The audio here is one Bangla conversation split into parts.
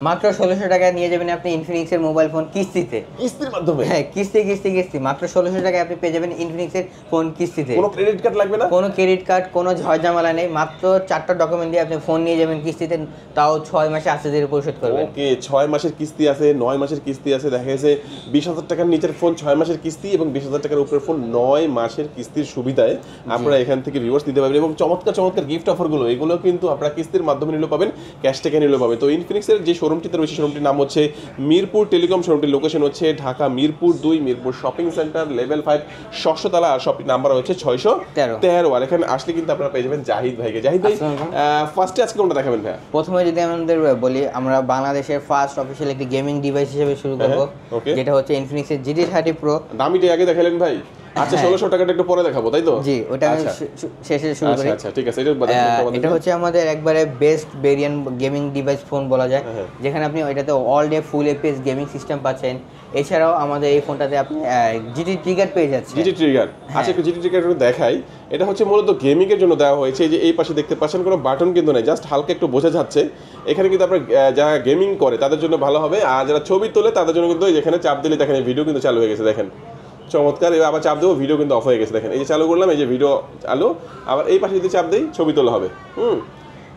মাত্র ১৬০০ টাকায় নিয়ে যাবেন আপনি ইনফিনিক্স এর মোবাইল ফোন কিস্তিতে। কিস্তির মাধ্যমে? হ্যাঁ, কিস্তি মাত্র ১৬০০ টাকায় আপনি পেয়ে যাবেন ইনফিনিক্স এর ফোন কিস্তিতে। কোনো ক্রেডিট কার্ড লাগবে না? কোনো ক্রেডিট কার্ড, কোনো ঝড়-ঝামেলা নেই। মাত্র ৪টা ডকুমেন্ট দিয়ে আপনি ফোন নিয়ে যাবেন কিস্তিতে, তাও ৬ মাসে আস্তে ধীরে পরিশোধ করবেন। ওকে, ৬ মাসের কিস্তি আছে, ৯ মাসের কিস্তি আছে। দেখা গেছে ২০,০০০ টাকার নিচের ফোন ৬ মাসের কিস্তি এবং ২০,০০০ টাকার উপরের ফোন ৯ মাসের কিস্তির সুবিধায় আপনারা এখান থেকে ভিউয়ার্স নিতে পারবেন। এবং চমৎকার গিফট অফারগুলো এগুলো কিন্তু আপনারা কিস্তির মাধ্যমে নিলেও পাবেন, ক্যাশ টাকা নিলেও পাবেন। তো ইনফিনিক্সের যে শোরুমটিতে রয়েছে, শোরুমটির নাম হচ্ছে মিরপুর টেলিকম। শোরুমটির লোকেশন হচ্ছে Dhaka Mirpur ২, Mirpur shopping centre, level ৫, ৬০০ তলা। আর শপিং নাম্বার হচ্ছে ৬১৩। আর এখানে আসলে কিন্তু আপনারা পেয়ে যাবেন জাহিদ ভাইকে। জাহিদ ভাই, ফার্স্টে আজকে কোনটা দেখাবেন ভাই? প্রথমে যদি আমাদের বলি, আমরা বাংলাদেশের ফার্স্ট অফিশিয়াল একটি গেমিং ডিভাইস হিসেবে শুরু করব, যেটা হচ্ছে ইনফিনিক্স এর GT30 Pro। দামিটা আগে দেখালেন ভাই? আচ্ছা, ১৬০০ টাকাটা একটু পরে দেখাবো, তাই তো? জি, ওটা আমি শেষে শুরু করি। আচ্ছা, ঠিক আছে। এটা হচ্ছে আমাদের একবারে best variant gaming device phone বলা যায়, যেখানে আপনি ওইটাতে অল ডে ফুল এপিএস গেমিং সিস্টেম পাচ্ছেন। এছাড়াও আমাদের এই ফোনটাতে আপনি জিটি ট্রিগার পেয়ে যাচ্ছেন। জিটি ট্রিগার, আচ্ছা, একটু জিটি ট্রিগার দেখাই। এটা হচ্ছে মূলত গেমিং এর জন্য দেওয়া হয়েছে। এই যে এই পাশে দেখতে পাচ্ছেন, কোনো বাটন কিন্তু নেই, জাস্ট হালকা একটু বোঝা যাচ্ছে। এখানে কিন্তু আপনার যারা গেমিং করে তাদের জন্য ভালো হবে, আর যারা ছবি তোলে তাদের জন্য কিন্তু এখানে চাপ দিলে দেখেন ভিডিও কিন্তু চালু হয়ে গেছে। দেখেন চমৎকার। এবার আবার চাপ দেবো, ভিডিও কিন্তু অফ হয়ে গেছে। দেখেন এই যে চালু করলাম, এই যে ভিডিও চালু। আবার এই পাশে যদি চাপ দিই, ছবি তোলা হবে।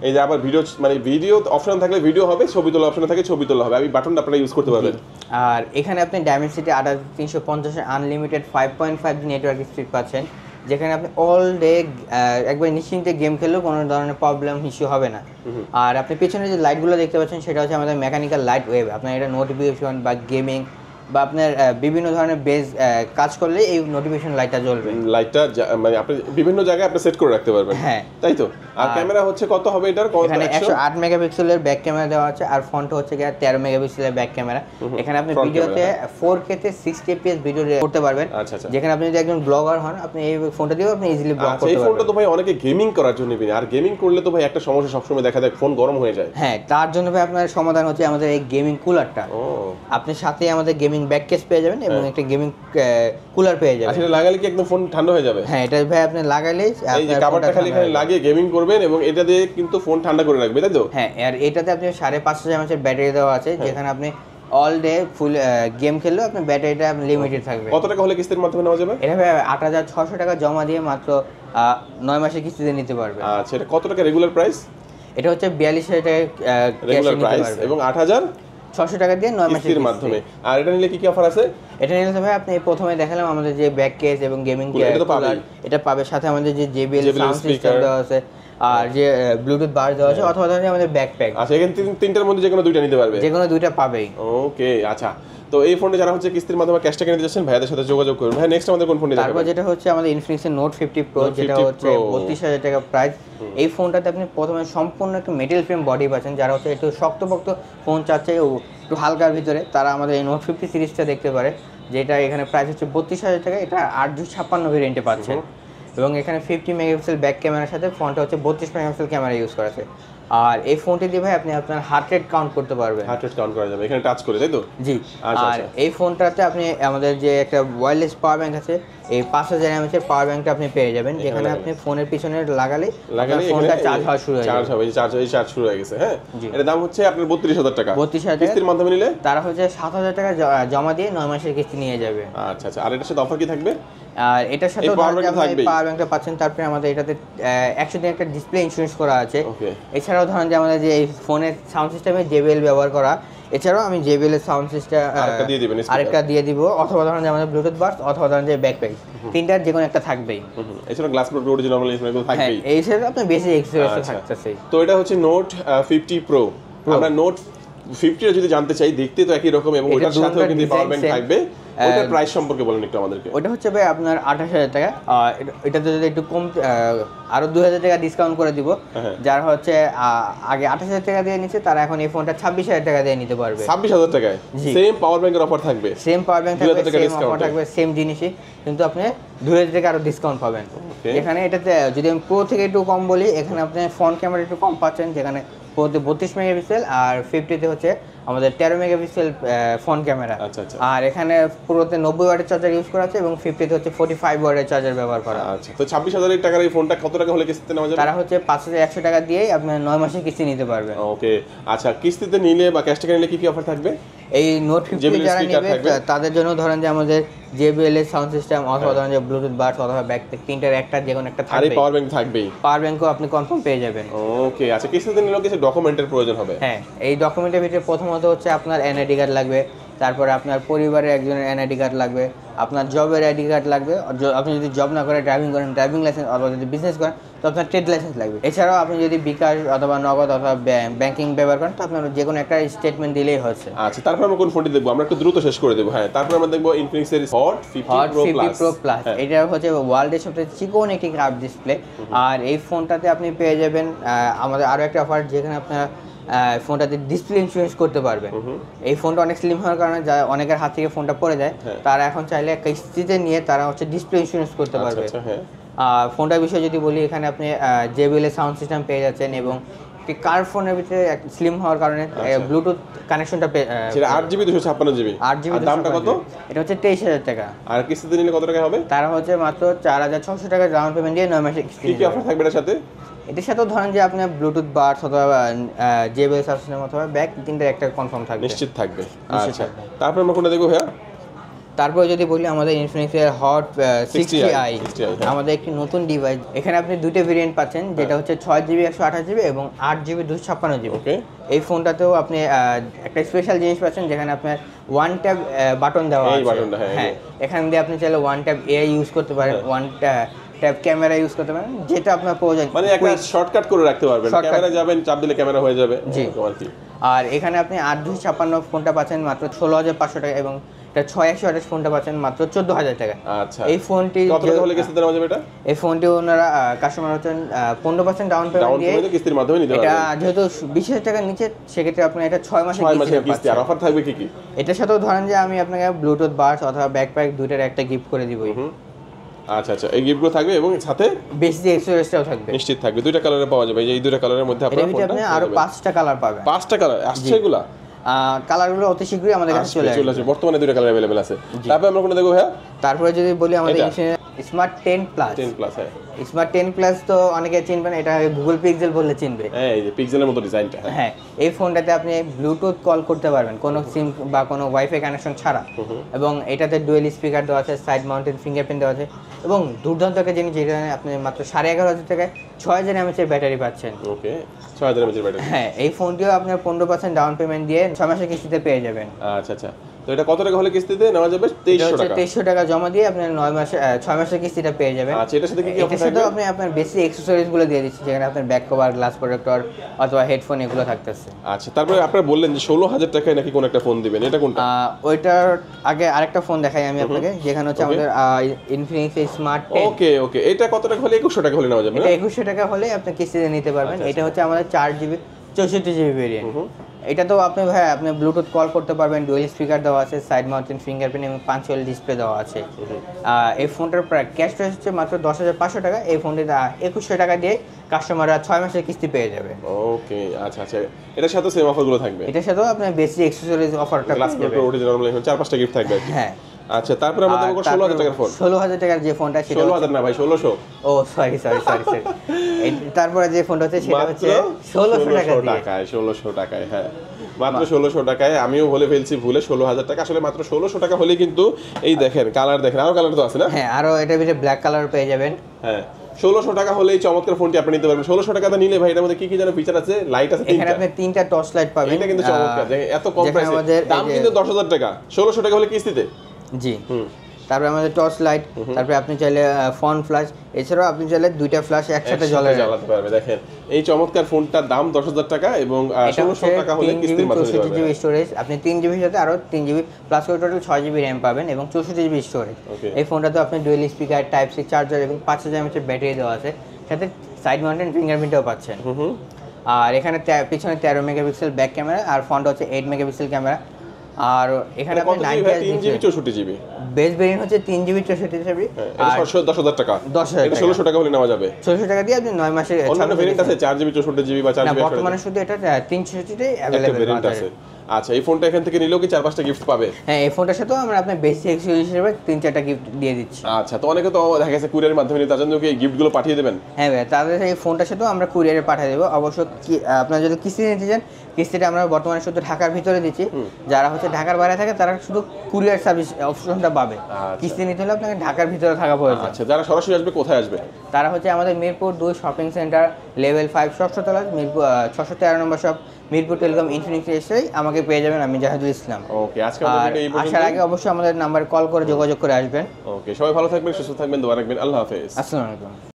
এই যে আবার ভিডিও, মানে ভিডিও অপশন থাকলে ভিডিও হবে, ছবি তোলা অপশন থাকে ছবি তোলা হবে। আমি বাটনটা আপনারা ইউজ করতে পারবেন। আর এখানে আপনি Dimensity ৮৩৫০ unlimited 5.5G network speed পাচ্ছেন, যেখানে আপনি অল ডে একবার নিশ্চিন্তে গেম খেললেও কোনো ধরনের প্রবলেম ইস্যু হবে না। আর আপনি পেছনে যে লাইটগুলো দেখতে পাচ্ছেন, সেটা হচ্ছে আমাদের মেকানিক্যাল লাইট ওয়েভ। আপনার এটা নোটিফিকেশন বা গেমিং বা আপনার বিভিন্ন ধরনের বেজ কাজ করলে এই নোটিফিকেশন লাইটটা জ্বলবে। লাইটটা মানে আপনি বিভিন্ন জায়গায় আপনি সেট করে রাখতে পারবেন। হ্যাঁ, তাই তো। আর ক্যামেরা হচ্ছে কত হবে এটার? এখানে 108 মেগাপিক্সেলের ব্যাক ক্যামেরা দেওয়া আছে, আর ফ্রন্ট হচ্ছে 13 মেগাপিক্সেলের ব্যাক ক্যামেরা। এখানে আপনি ভিডিওতে 4K তে 60 fps ভিডিও করতে পারবেন। আচ্ছা। যেখানে আপনি যদি একজন ব্লগার হন, আপনি এই ফোনটা দিয়েও আপনি ইজিলি ব্লগ করতে পারবেন। এই ফোনটা তো ভাই অনেকে গেমিং করার জন্য নেবেন, আর গেমিং করলে তো ভাই একটা সমস্যা সবসময় দেখা যায়, ফোন গরম হয়ে যায়। হ্যাঁ, তার জন্য ভাই আপনার সমাধান হচ্ছে আমাদের এই গেমিং কুলারটা। আপনি সাথে আমাদের গেমিং ব্যাক কেস পেয়ে যাবেন এবং একটা গেমিং কুলার পেয়ে যাবেন। আসলে লাগালে কি একদম ফোন ঠান্ডা হয়ে যাবে? হ্যাঁ, এটা ভাই আপনি লাগাইলেই এই যে কভারটা খালি এখানে লাগিয়ে গেমিং করবেন এবং এটা দিয়ে কিন্তু ফোন ঠান্ডা করে রাখবে, তাই তো? হ্যাঁ, আর এটাতে আপনি ৫৫০ mAh ব্যাটারি দেওয়া আছে, যেখানে আপনি অল ডে ফুল গেম খেললেও আপনার ব্যাটারিটা লিমিটেড থাকবে। কত টাকা হলে কিস্তির মাধ্যমে নেওয়া যাবে? এটা ভাই ৮৬০০ টাকা জমা দিয়ে মাত্র ৯ মাসের কিস্তিতে নিতে পারবে। আচ্ছা, এটা কত টাকা রেগুলার প্রাইস? এটা হচ্ছে ৪২০০০ টাকা রেগুলার প্রাইস এবং ৮৬০০ টাকা দিয়ে ৯ মাসের কিস্তির মাধ্যমে। আর এটা নিলে কি অফার আছে? এটা নিলে ভাই আপনি প্রথমে দেখালাম আমাদের যে ব্যাক কেস এবং গেমিং কুলার, এটা পাবে। সাথে আমাদের যে JBL সাউন্ড সিস্টেম দেওয়া আছে, আর যে ব্লুটুথ বার দেওয়া আছে, অথবা ধরেন আমাদের ব্যাকপ্যাক। আচ্ছা, এখানে তিনটার মধ্যে যে কোনো দুইটা নিতে পারবে? যে কোনো দুইটা পাবেই। ওকে, আচ্ছা। তো এই ফোনটা যারা হচ্ছে কিস্তির মাধ্যমে ক্যাশ টাকা নিতে যাচ্ছেন, ভাইয়াদের সাথে যোগাযোগ করুন। ভাই, নেক্সট আমাদের কোন ফোন নিতে হবে? তারপর যেটা হচ্ছে আমাদের ইনফিনিক্স এর নোট 50 Pro, যেটা হচ্ছে ৩২০০০ টাকা প্রাইস। এই ফোনটাতে আপনি প্রথমে সম্পূর্ণ একটা মেটাল ফ্রেম বডি পাচ্ছেন। যারা হচ্ছে একটু শক্তপোক্ত ফোন চাচ্ছে, একটু হালকার ভিতরে, তারা আমাদের এই নোট 50 সিরিজটা দেখতে পারে, যেটা এখানে প্রাইস হচ্ছে ৩২০০০ টাকা। এটা ৮২56 ভেরিয়েন্টে পাচ্ছেন এবং এখানে 50 মেগাপিক্সেল ব্যাক ক্যামেরার সাথে ফ্রন্টে হচ্ছে 32 মেগাপিক্সেল ক্যামেরা ইউজ করা আছে। আর এই ফোনটি দিয়ে ভাই আপনি আপনার হার্ট রেট কাউন্ট করতে পারবেন। হার্ট রেট কাউন্ট করা যাবে এখানে টাচ করে, তাই তো? জি। আর এই ফোনটাতে আপনি আমাদের যে একটা ওয়্যারলেস পাওয়ার ব্যাংক আছে, এই ৫০০০ mAh এর পাওয়ার ব্যাংকটা আপনি পেয়ে যাবেন, যেখানে আপনি ফোনের পিছনে লাগালে ফোনটা চার্জ হওয়া শুরু হয়ে যাবে। চার্জ শুরু হয়ে গেছে। হ্যাঁ, এর দাম হচ্ছে আপনার ৩২০০০ টাকা। ৩২০০০ কিস্তির মাধ্যমে নিলে তারা হচ্ছে ৭০০০ টাকা জমা দিয়ে ৯ মাসের কিস্তি নিয়ে যাবে। আচ্ছা। আর এটার সাথে অফার কি থাকবে? আর এটার সাথে পাওয়ার ব্যাংকটা পাচ্ছেন। তারপরে আমাদের এটাতে ১০০ দিন একটা ডিসপ্লে ইন্স্যুরেন্স করা আছে। এছাড়াও ধরেন যে আমাদের যে এই ফোনের সাউন্ড সিস্টেমে JBL ব্যবহার করা, এছাড়াও আমি JBL এর সাউন্ড সিস্টেম আরেকটা দিয়ে দিব, অথবা ধরেন যে আমাদের ব্লুটুথ বাডস, অথবা ধরেন যে ব্যাকপ্যাক, তিনটার যে কোনো একটা থাকবেই। এছাড়া গ্লাস প্রো অরিজিনাল এগুলো থাকবেই। এই হিসেবে আপনার বেশি এক্সপেরিয়েন্স থাকতেছে। তো এটা হচ্ছে নোট 50 Pro। আমরা নোট 50 যদি জানতে চাই, দেখতে তো একই রকম এবং ওটার সাথেও কিন্তু পাওয়ার ব্যাংক থাকবে। ওটার প্রাইস সম্পর্কে বলেন একটু আমাদেরকে। ওটা হচ্ছে ভাই আপনার ২৮০০০ টাকা। এটাতে যদি একটু কম আরো ২০০০ টাকা ডিসকাউন্ট করে দিব, যারা হচ্ছে আগে ২৮০০০ টাকা দিয়ে নিচ্ছে, তারা এখন এই ফোনটা ২৬০০০ টাকা দিয়ে নিতে পারবে। ২৬০০০ টাকায় সেম পাওয়ার ব্যাংকের অফার থাকবে? সেম পাওয়ার ব্যাংক থাকবে, সেম অফার থাকবে, সেম জিনিসই, কিন্তু আপনি ২০০০ টাকা আরো ডিসকাউন্ট পাবেন। এখানে এটাতে যদি আমি প্রো থেকে একটু কম বলি, এখানে আপনি ফ্রন্ট ক্যামেরা একটু কম পাচ্ছেন, যেখানে প্রোতে 32 মেগাপিক্সেল আর 50-তে হচ্ছে আমাদের 13 মেগাপিক্সেল ফ্রন্ট ক্যামেরা। আচ্ছা আচ্ছা আর এখানে পুরোতে 90 ওয়াটের চার্জার ইউজ করা আছে এবং 50-তে হচ্ছে 45 ওয়াটের চার্জার ব্যবহার করা। আচ্ছা, তো 26,000 টাকার এই ফোনটা কত টাকা হলে কিস্তিতে নেওয়া যাবে? তারা হচ্ছে 5,100 টাকা দিয়েই আপনার 9 মাসের কিস্তি নিতে পারবেন। ওকে, আচ্ছা কিস্তিতে নিলে বা ক্যাশ টাকা নিলে কি কি অফার থাকবে? এই নোট 50 যারা নেবে তাদের জন্য ধরেন যে আমাদের JBL এর সাউন্ড সিস্টেম অথবা ধরেন যে ব্লুটুথ বাডস অথবা ব্যাকপ্যাক তিনটার একটা যে কোনো একটা আর থাকবে। এই পাওয়ার ব্যাংক থাকবেই। পাওয়ার ব্যাংকও আপনি কনফার্ম পেয়ে যাবেন। ওকে, আচ্ছা কিস্তিতে নিলেও কিছু ডকুমেন্টের প্রয়োজন হবে? হ্যাঁ, এই ডকুমেন্টের ভিতরে প্রথমত হচ্ছে আপনার NID কার্ড লাগবে, তারপরে আপনার পরিবারের একজনের NID কার্ড লাগবে, আপনার জবের ID কার্ড লাগবে, আপনি যদি জব না করে ড্রাইভিং করেন ড্রাইভিং লাইসেন্স, অথবা যদি বিজনেস করেন তো আপনার ট্রেড লাইসেন্স লাগবে। এছাড়াও আপনি যদি বিকাশ অথবা নগদ অথবা ব্যাংকিং ব্যবহার করেন তো আপনার যে কোনো একটা স্টেটমেন্ট দিলেই হচ্ছে। আচ্ছা, তারপর আমরা কোন ফোনটি দেখবো? আমরা একটু দ্রুত শেষ করে দেবো। হ্যাঁ, তারপর আমরা দেখবো ইনফিনিক্স এর হট 50 Pro Plus। এটা হচ্ছে ওয়ার্ল্ডের সবচেয়ে চিকন একটি কার্ভ ডিসপ্লে। আর এই ফোনটাতে আপনি পেয়ে যাবেন আমাদের আরো একটা অফার, যেখানে আপনার ফোনটাতে ডিসপ্লে ইন্স্যুরেন্স করতে পারবেন। এই ফোনটা অনেক স্লিম হওয়ার কারণে যা অনেকের হাত থেকে ফোনটা পড়ে যায়, তারা এখন চাইলে কিস্তিতে নিয়ে তারা হচ্ছে ডিসপ্লে ইন্স্যুরেন্স করতে পারবে। আর ফোনটার বিষয়ে যদি বলি, এখানে আপনি JBL এর সাউন্ড সিস্টেম পেয়ে যাচ্ছেন এবং একটি কার ফোনের ভিতরে স্লিম হওয়ার কারণে ব্লুটুথ কানেকশনটা সেটা 8GB 256GB। 8GB দামটা কত? এটা হচ্ছে 23,000 টাকা। আর কিস্তিতে নিলে কত টাকা হবে? তারা হচ্ছে মাত্র 4,600 টাকা ডাউন পেমেন্ট দিয়ে 9 মাসের কিস্তি। কি কি অফার থাকবে এর সাথে? এটার সাথেও ধরেন যে আপনার ব্লুটুথ বাডস অথবা JBL সাউন্ড সিস্টেম অথবা ব্যাক তিনটা একটা কনফার্ম থাকবে, নিশ্চিত থাকবে। আচ্ছা, তারপর আমরা কোনটা দেখবো ভাইয়া? তারপরে যদি বলি আমাদের ইনফিনিক্সের হট 60i, 60i আমাদের একটি নতুন ডিভাইস। এখানে আপনি দুটো ভেরিয়েন্ট পাচ্ছেন, যেটা হচ্ছে 6GB 128GB এবং 8GB 256GB। ওকে, এই ফোনটাতেও আপনি একটা স্পেশাল জিনিস পাচ্ছেন, যেখানে আপনার ওয়ান ট্যাব বাটন দেওয়া আছে। হ্যাঁ, এখান দিয়ে আপনি চাইলে ওয়ান ট্যাব AI ইউজ করতে পারেন, ওয়ান ট্যাব ক্যামেরা ইউজ করতে পারেন, যেটা আপনার প্রয়োজন। মানে একটা শর্টকাট করে রাখতে পারবেন, ক্যামেরা যাবেন চাপ দিলে ক্যামেরা হয়ে যাবে। জি। আর এখানে আপনি 8/256 ফোনটা পাচ্ছেন মাত্র 16,500 টাকা এবং এটা 6128 ফোনটা পাচ্ছেন মাত্র 14,000 টাকা। আচ্ছা, এই ফোনটি কত টাকা হলে কিস্তিতে নেওয়া যাবে এটা? এই ফোনটি ওনারা কাস্টমার হচ্ছেন 15% ডাউন পেমেন্ট দিয়ে কিস্তির মাধ্যমে নিতে পারবেন। এটা যেহেতু 20,000 টাকার নিচে, সেক্ষেত্রে আপনি এটা 6 মাসের কিস্তি। আর অফার থাকবে কি কি? এটার সাথেও ধরেন যে আমি আপনাকে ব্লুটুথ বাডস অথবা ব্যাকপ্যাক দুইটার একটা গিফট করে দিবই। আচ্ছা আচ্ছা, এই গিফটগুলো থাকবে এবং সাথে বেসিক এক্সেসরিজটাও থাকবে। নিশ্চিত থাকবে। দুইটা কালারে পাওয়া যাবে, এই দুইটা কালারের মধ্যে আপনারা ফোনটা আপনি আরো 5টা কালার পাবেন। 5টা কালার আসছে এগুলা? কালারগুলো অতি শীঘ্রই আমাদের কাছে চলে আসবে। বর্তমানে দুইটা কালার अवेलेबल আছে। তারপর আমরা কোনটা দেখব ভাইয়া? তারপরে যদি বলি আমাদের স্মার্ট 10 প্লাস। 10 প্লাস, হ্যাঁ স্মার্ট 10 প্লাস তো অনেকে চিনবেন, এটা গুগল পিক্সেল বললে চিনবে। হ্যাঁ, এই যে পিক্সেলের মতো ডিজাইনটা। হ্যাঁ, এই ফোনটাতে আপনি ব্লুটুথ কল করতে পারবেন কোনো সিম বা কোনো ওয়াইফাই কানেকশন ছাড়া, এবং এটাতে ডুয়েল স্পিকার দেওয়া আছে, সাইড মাউন্টেড ফিঙ্গারপ্রিন্ট দেওয়া আছে এবং দুর্দান্ত একটা জিনিস, যেটা আপনি মাত্র 11,500 টাকায় 6000 mAh এর ব্যাটারি পাচ্ছেন। ওকে, 6000 mAh এর ব্যাটারি। হ্যাঁ, এই ফোনটিও আপনার 15% ডাউন পেমেন্ট দিয়ে 6 মাসের কিস্তিতে পেয়ে যাবেন। আচ্ছা আচ্ছা, তো এটা কত টাকা হলে কিস্তিতে নেওয়া যাবে? 2300 টাকা। 2300 টাকা জমা দিয়ে আপনি 6 মাসের কিস্তিটা পেয়ে যাবেন। আচ্ছা, এটার সাথে কি কি অফার থাকবে? এটার সাথে আপনি আপনার বেসিক অ্যাকসেসরিজ গুলো দিয়ে দিচ্ছি, যেখানে আপনার ব্যাক কভার, গ্লাস প্রোটেক্টর অথবা হেডফোন এগুলো থাকতেছে। আচ্ছা, তারপরে আপনারা বললেন যে 16,000 টাকায় নাকি কোন একটা ফোন দিবেন, এটা কোনটা? ওইটার আগে আরেকটা ফোন দেখাই আমি আপনাকে, যেখানে হচ্ছে আমাদের ইনফিনিক্স স্মার্ট 10। ওকে ওকে, এটা কত টাকা হলে? 2100 টাকা হলে নেওয়া যাবে? এটা 2100 টাকা হলে আপনি কিস্তিতে নিতে পারবেন। এটা হচ্ছে আমাদের 4GB 64GB ভেরিয়েন্ট। এটা তো আপনি ভাই আপনি ব্লুটুথ কল করতে পারবেন, ডুয়েল স্পিকার দেওয়া আছে, সাইড মাউন্টেড ফিঙ্গারপ্রিন্ট এবং পাঞ্চুয়াল ডিসপ্লে দেওয়া আছে। এই ফোনটার প্রায় ক্যাশ প্রাইস হচ্ছে মাত্র 10,500 টাকা। এই ফোনটিতে 2100 টাকা দিয়ে কাস্টমাররা 6 মাসের কিস্তি পেয়ে যাবে। ওকে, আচ্ছা আচ্ছা, এটার সাথে সেম অফারগুলো থাকবে? এটার সাথেও আপনি বেসিক অ্যাকসেসরিজ অফারটা গ্লাস প্রোটেক্টর, অরিজিনাল, 4-5টা গিফট থাকবে। হ্যাঁ। আচ্ছা, তারপরে আমরা দেখব 16,000 টাকার ফোন। 16,000 টাকার যে ফোনটা, সেটা 16,000 না ভাই, 1600। ও সরি। তারপরে যে ফোনটা হচ্ছে সেটা হচ্ছে 1600 টাকায়। 1600 টাকায়, হ্যাঁ মাত্র 1600 টাকায়। আমিও বলে ফেলছি ভুলে 16,000 টাকা, আসলে মাত্র 1600 টাকা হলে কিন্তু এই দেখেন কালার, দেখেন আরো কালার তো আছে না? হ্যাঁ, আরো এটার ভিতরে ব্ল্যাক কালার পেয়ে যাবেন। হ্যাঁ, 1600 টাকা হলে এই চমৎকার ফোনটি আপনি নিতে পারবেন। 1600 টাকাতে নিলে ভাই এটার মধ্যে কি কি যেন ফিচার আছে? লাইট আছে তিনটা, এখানে আপনি 3টা টর্চ লাইট পাবেন। এটা কিন্তু চমৎকার, এত কম প্রাইসে, দাম কিন্তু 10,000 টাকা, 1600 টাকা হলে কিস্তিতে। জি। তারপরে আমাদের টর্চ লাইট, তারপরে আপনি চাইলে ফ্রন্ট ফ্ল্যাশ, এছাড়াও আপনি চাইলে দুইটা ফ্ল্যাশ একসাথে জ্বালাতে পারবে। দেখেন এই চমৎকার ফোনটার দাম 10,000 টাকা এবং 1600 টাকা হলে কিস্তির মাধ্যমে 64GB স্টোরেজ, আপনি 3GB সাথে আরো 3GB প্লাস করে টোটাল 6GB RAM পাবেন এবং 64GB স্টোরেজ। এই ফোনটাতে আপনি dual speaker, type C charger এবং 5000 mAh ব্যাটারি দেওয়া আছে, সাথে সাইড মাউন্টেড ফিঙ্গারপ্রিন্টও পাচ্ছেন। আর এখানে পিছনে 13 মেগাপিক্সেল ব্যাক ক্যামেরা আর ফ্রন্ট হচ্ছে 8 মেগাপিক্সেল ক্যামেরা। আর এখানে আপনি কত জিবি ভাই? 3 জিবি 64 জিবি বেস ভেরিয়েন্ট হচ্ছে 3 GB 64 GB আর 10,000 টাকা 10,000 এটা 1600 টাকা হলে নেওয়া যাবে 1600 টাকা দিয়ে আপনি 9 মাসের অন্যান্য ভেরিয়েন্ট আছে 4 জিবি 64 জিবি বা 4 না জিবি বর্তমানে শুধু এটা 360 টাই একটা अवेलेबल ভেরিয়েন্ট আছে আচ্ছা এই ফোনটা এখান থেকে নিলেও কি 4-5টা গিফট পাবে হ্যাঁ এই ফোনটার সাথেও আমরা আপনার বেসিক এক্সেসরিজ হিসেবে 3-4টা গিফট দিয়ে দিচ্ছি আচ্ছা তো অনেকে তো দেখা গেছে কুরিয়ারের মাধ্যমে নিতে চান কি গিফটগুলো পাঠিয়ে দেবেন হ্যাঁ ভাই তাদের এই ফোনটার সাথেও আমরা কুরিয়ারে পাঠিয়ে দেবো অবশ্য আপনারা যদি কিস্তি নিতে চান কিস্তিটা আমরা বর্তমানে শুধু ঢাকার ভিতরে দিচ্ছি যারা হচ্ছে ঢাকার বাইরে থাকে তারা শুধু কুরিয়ার সার্ভিস অপশনটা পাবে কিস্তি নিতে হলে আপনাকে ঢাকার ভিতরে থাকা প্রয়োজন আচ্ছা যারা সরাসরি আসবে কোথায় আসবে তারা হচ্ছে আমাদের মিরপুর 2 শপিং সেন্টার লেভেল 5 ষষ্ঠ তলা মিরপুর 613 নম্বর শপ মিরপুর টেলিকম ইনফিনিক্স এসেই আমাকে পেয়ে যাবেন আমি জাহিদুল ইসলাম ওকে আজকে আমাদের এই পর্যন্ত আসার আগে অবশ্যই আমাদের নাম্বারে কল করে যোগাযোগ করে আসবেন ওকে সবাই ভালো থাকবেন সুস্থ থাকবেন দোয়া রাখবেন আল্লাহ হাফেজ আসসালামু আলাইকুম